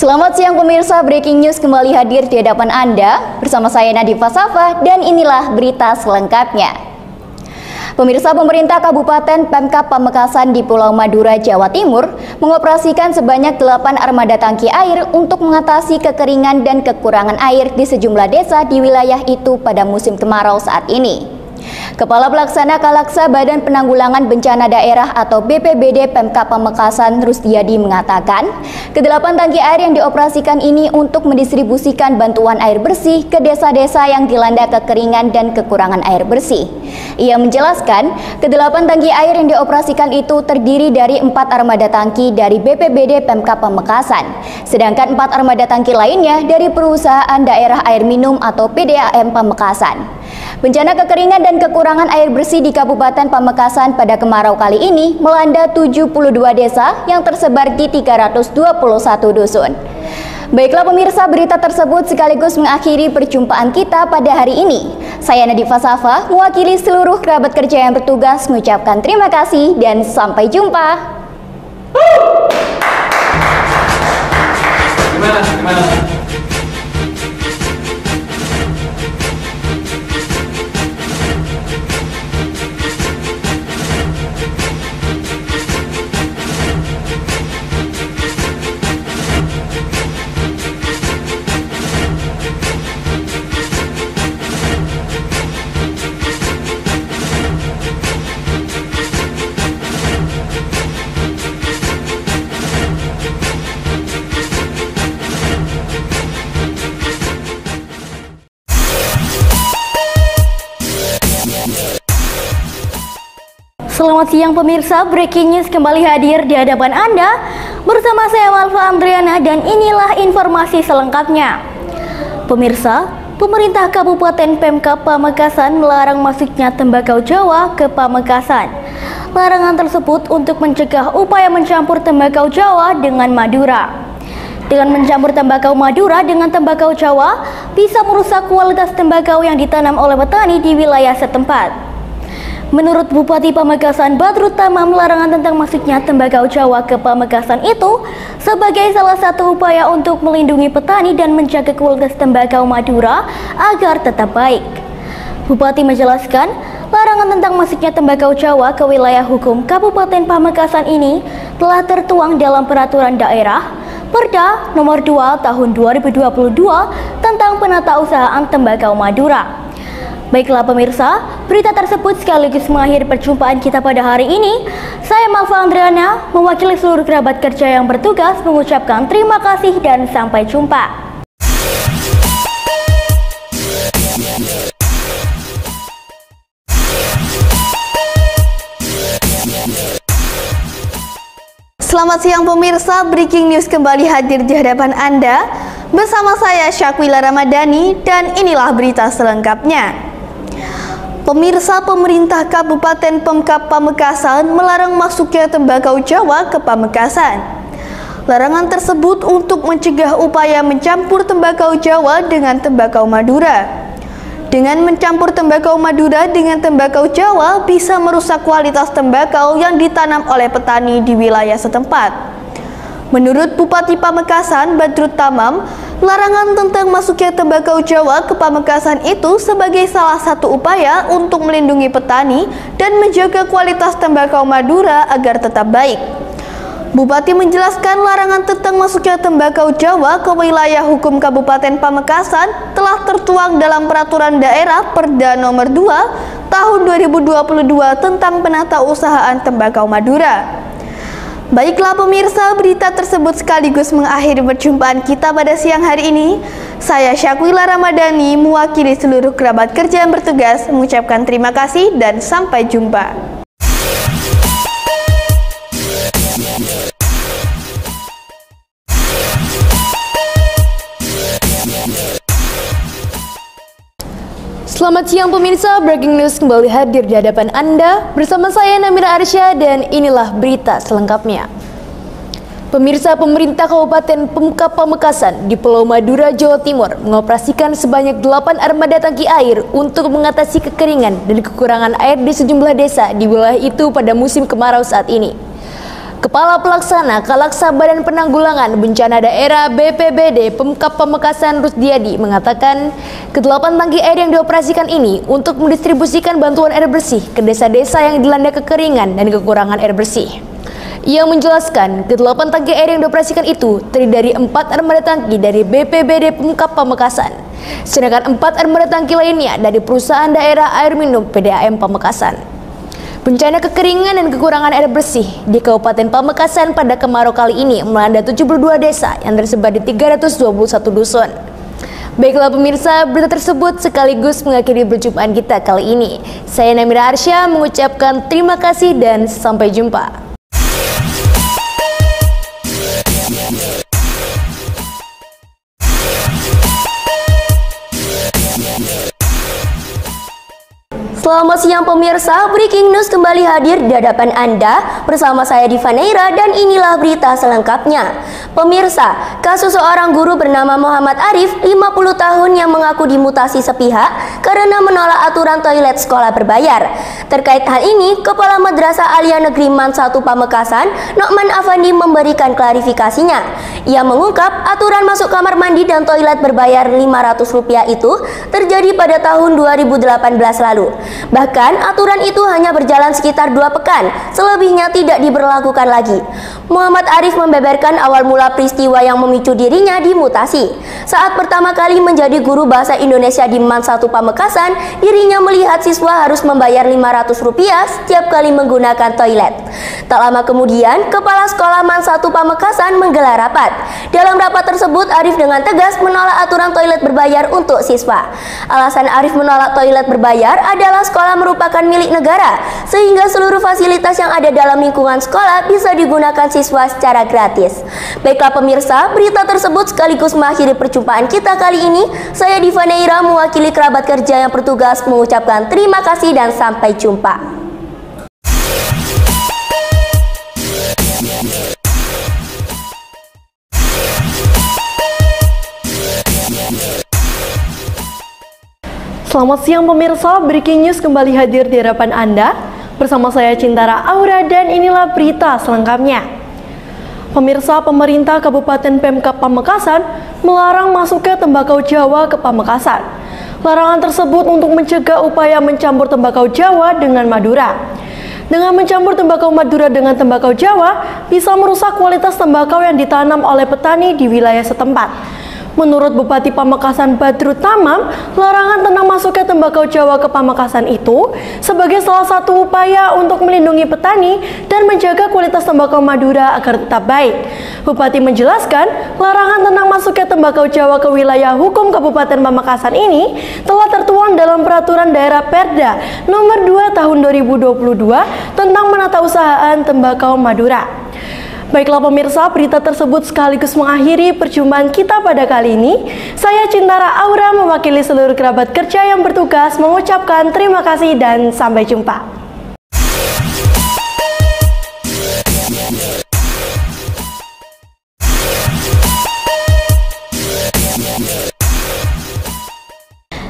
Selamat siang pemirsa, breaking news kembali hadir di hadapan Anda bersama saya Nadifa Safa dan inilah berita selengkapnya. Pemirsa, pemerintah Kabupaten Pemkab Pamekasan di Pulau Madura, Jawa Timur mengoperasikan sebanyak 8 armada tangki air untuk mengatasi kekeringan dan kekurangan air di sejumlah desa di wilayah itu pada musim kemarau saat ini. Kepala Pelaksana Kalaksa Badan Penanggulangan Bencana Daerah atau BPBD Pemkab Pamekasan Rusdiadi mengatakan, ke-8 tangki air yang dioperasikan ini untuk mendistribusikan bantuan air bersih ke desa-desa yang dilanda kekeringan dan kekurangan air bersih. Ia menjelaskan, ke-8 tangki air yang dioperasikan itu terdiri dari 4 armada tangki dari BPBD Pemkab Pamekasan, sedangkan 4 armada tangki lainnya dari Perusahaan Daerah Air Minum atau PDAM Pamekasan. Bencana kekeringan dan kekurangan air bersih di Kabupaten Pamekasan pada kemarau kali ini melanda 72 desa yang tersebar di 321 dusun. Baiklah pemirsa, berita tersebut sekaligus mengakhiri perjumpaan kita pada hari ini. Saya Nadifa Safa, mewakili seluruh kerabat kerja yang bertugas mengucapkan terima kasih dan sampai jumpa. Gimana? Selamat siang pemirsa, breaking news kembali hadir di hadapan Anda bersama saya Malva Andriana dan inilah informasi selengkapnya. Pemirsa, pemerintah Kabupaten Pemkab Pamekasan melarang masuknya tembakau Jawa ke Pamekasan. Larangan tersebut untuk mencegah upaya mencampur tembakau Jawa dengan Madura. Dengan mencampur tembakau Madura dengan tembakau Jawa bisa merusak kualitas tembakau yang ditanam oleh petani di wilayah setempat. Menurut Bupati Pamekasan Badrut Tamam, larangan tentang masuknya tembakau Jawa ke Pamekasan itu sebagai salah satu upaya untuk melindungi petani dan menjaga kualitas tembakau Madura agar tetap baik. Bupati menjelaskan, larangan tentang masuknya tembakau Jawa ke wilayah hukum Kabupaten Pamekasan ini telah tertuang dalam Peraturan Daerah Perda Nomor 2 Tahun 2022 tentang penatausahaan tembakau Madura. Baiklah pemirsa, berita tersebut sekaligus mengakhiri perjumpaan kita pada hari ini. Saya Malva Andriana, mewakili seluruh kerabat kerja yang bertugas mengucapkan terima kasih dan sampai jumpa. Selamat siang pemirsa, breaking news kembali hadir di hadapan Anda bersama saya Syakwila Ramadhani dan inilah berita selengkapnya. Pemirsa, pemerintah Kabupaten Pemkab Pamekasan melarang masuknya tembakau Jawa ke Pamekasan. Larangan tersebut untuk mencegah upaya mencampur tembakau Jawa dengan tembakau Madura. Dengan mencampur tembakau Madura dengan tembakau Jawa bisa merusak kualitas tembakau yang ditanam oleh petani di wilayah setempat. Menurut Bupati Pamekasan Badrut Tamam, larangan tentang masuknya tembakau Jawa ke Pamekasan itu sebagai salah satu upaya untuk melindungi petani dan menjaga kualitas tembakau Madura agar tetap baik. Bupati menjelaskan larangan tentang masuknya tembakau Jawa ke wilayah hukum Kabupaten Pamekasan telah tertuang dalam Peraturan Daerah Perda Nomor 2 Tahun 2022 tentang penatausahaan tembakau Madura. Baiklah pemirsa, berita tersebut sekaligus mengakhiri perjumpaan kita pada siang hari ini. Saya Syakwila Ramadhani, mewakili seluruh kerabat kerja yang bertugas mengucapkan terima kasih dan sampai jumpa. Selamat siang pemirsa, breaking news kembali hadir di hadapan Anda bersama saya Namira Arsya dan inilah berita selengkapnya. Pemirsa, pemerintah Kabupaten Pemkab Pamekasan di Pulau Madura, Jawa Timur mengoperasikan sebanyak 8 armada tangki air untuk mengatasi kekeringan dan kekurangan air di sejumlah desa di wilayah itu pada musim kemarau saat ini. Kepala Pelaksana Kalaksa Badan Penanggulangan Bencana Daerah BPBD Pemkab Pamekasan Rusdiadi mengatakan ke-8 tangki air yang dioperasikan ini untuk mendistribusikan bantuan air bersih ke desa-desa yang dilanda kekeringan dan kekurangan air bersih. Ia menjelaskan ke-8 tangki air yang dioperasikan itu terdiri dari 4 armada tangki dari BPBD Pemkab Pamekasan, sedangkan 4 armada tangki lainnya dari perusahaan daerah air minum PDAM Pamekasan. Bencana kekeringan dan kekurangan air bersih di Kabupaten Pamekasan pada kemarau kali ini melanda 72 desa yang tersebar di 321 dusun. Baiklah pemirsa, berita tersebut sekaligus mengakhiri perjumpaan kita kali ini. Saya Namira Arsya mengucapkan terima kasih dan sampai jumpa. Selamat siang pemirsa, Breaking News kembali hadir di hadapan Anda bersama saya Diva Neira dan inilah berita selengkapnya. Pemirsa, kasus seorang guru bernama Muhammad Arif, 50 tahun yang mengaku dimutasi sepihak karena menolak aturan toilet sekolah berbayar. Terkait hal ini, Kepala Madrasah Aliyah Negeri Man 1 Pamekasan, Nokman Afandi memberikan klarifikasinya. Ia mengungkap aturan masuk kamar mandi dan toilet berbayar Rp500 itu terjadi pada tahun 2018 lalu. Bahkan aturan itu hanya berjalan sekitar 2 pekan, selebihnya tidak diberlakukan lagi. Muhammad Arif membeberkan awal mula peristiwa yang memicu dirinya dimutasi. Saat pertama kali menjadi guru bahasa Indonesia di Man 1 Pamekasan, dirinya melihat siswa harus membayar Rp500 setiap kali menggunakan toilet. Tak lama kemudian, Kepala Sekolah Man 1 Pamekasan menggelar rapat. Dalam rapat tersebut, Arif dengan tegas menolak aturan toilet berbayar untuk siswa. Alasan Arif menolak toilet berbayar adalah sekolah merupakan milik negara, sehingga seluruh fasilitas yang ada dalam lingkungan sekolah bisa digunakan siswa secara gratis. Baiklah pemirsa, berita tersebut sekaligus mengakhiri perjumpaan kita kali ini. Saya Diva Neira mewakili kerabat kerja yang bertugas mengucapkan terima kasih dan sampai jumpa. Selamat siang pemirsa, Breaking News kembali hadir di hadapan Anda bersama saya Cintara Aura dan inilah berita selengkapnya. Pemirsa, pemerintah Kabupaten Pemkab Pamekasan melarang masuknya tembakau Jawa ke Pamekasan. Larangan tersebut untuk mencegah upaya mencampur tembakau Jawa dengan Madura. Dengan mencampur tembakau Madura dengan tembakau Jawa bisa merusak kualitas tembakau yang ditanam oleh petani di wilayah setempat. Menurut Bupati Pamekasan Badrut Tamam, larangan tentang masuknya tembakau Jawa ke Pamekasan itu sebagai salah satu upaya untuk melindungi petani dan menjaga kualitas tembakau Madura agar tetap baik. Bupati menjelaskan, larangan tentang masuknya tembakau Jawa ke wilayah hukum Kabupaten Pamekasan ini telah tertuang dalam Peraturan Daerah Perda Nomor 2 Tahun 2022 tentang menata usahaan tembakau Madura. Baiklah pemirsa, berita tersebut sekaligus mengakhiri perjumpaan kita pada kali ini. Saya Cintara Aura mewakili seluruh kerabat kerja yang bertugas mengucapkan terima kasih dan sampai jumpa.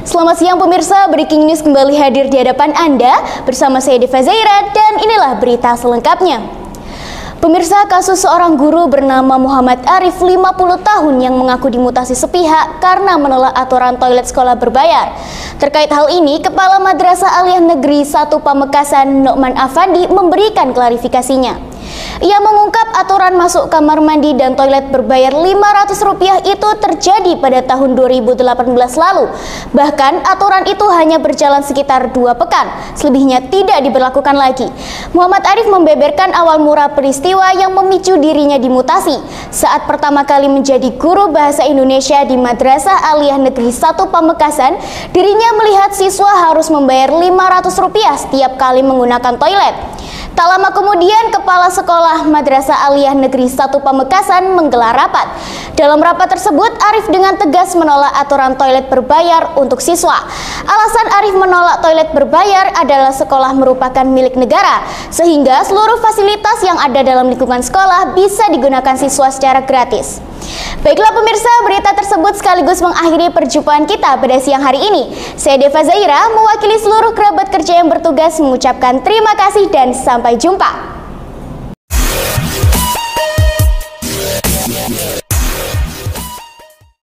Selamat siang pemirsa, Breaking News kembali hadir di hadapan Anda bersama saya Diva Zaira dan inilah berita selengkapnya. Pemirsa, kasus seorang guru bernama Muhammad Arif 50 tahun yang mengaku dimutasi sepihak karena menolak aturan toilet sekolah berbayar. Terkait hal ini, Kepala Madrasah Aliyah Negeri 1 Pamekasan Nokman Afandi memberikan klarifikasinya. Ia mengungkap aturan masuk kamar mandi dan toilet berbayar Rp500 itu terjadi pada tahun 2018 lalu. Bahkan aturan itu hanya berjalan sekitar 2 pekan, selebihnya tidak diberlakukan lagi. Muhammad Arif membeberkan awal mula peristiwa yang memicu dirinya dimutasi. Saat pertama kali menjadi guru bahasa Indonesia di Madrasah Aliyah Negeri 1 Pamekasan, dirinya melihat siswa harus membayar Rp500 setiap kali menggunakan toilet. Tak lama kemudian, Kepala Sekolah Madrasah Aliyah Negeri 1 Pamekasan menggelar rapat. Dalam rapat tersebut, Arif dengan tegas menolak aturan toilet berbayar untuk siswa. Alasan Arif menolak toilet berbayar adalah sekolah merupakan milik negara, sehingga seluruh fasilitas yang ada dalam lingkungan sekolah bisa digunakan siswa secara gratis. Baiklah pemirsa, berita tersebut sekaligus mengakhiri perjumpaan kita pada siang hari ini. Saya Diva Zaira mewakili seluruh kerabat kerja yang bertugas mengucapkan terima kasih dan sampai jumpa.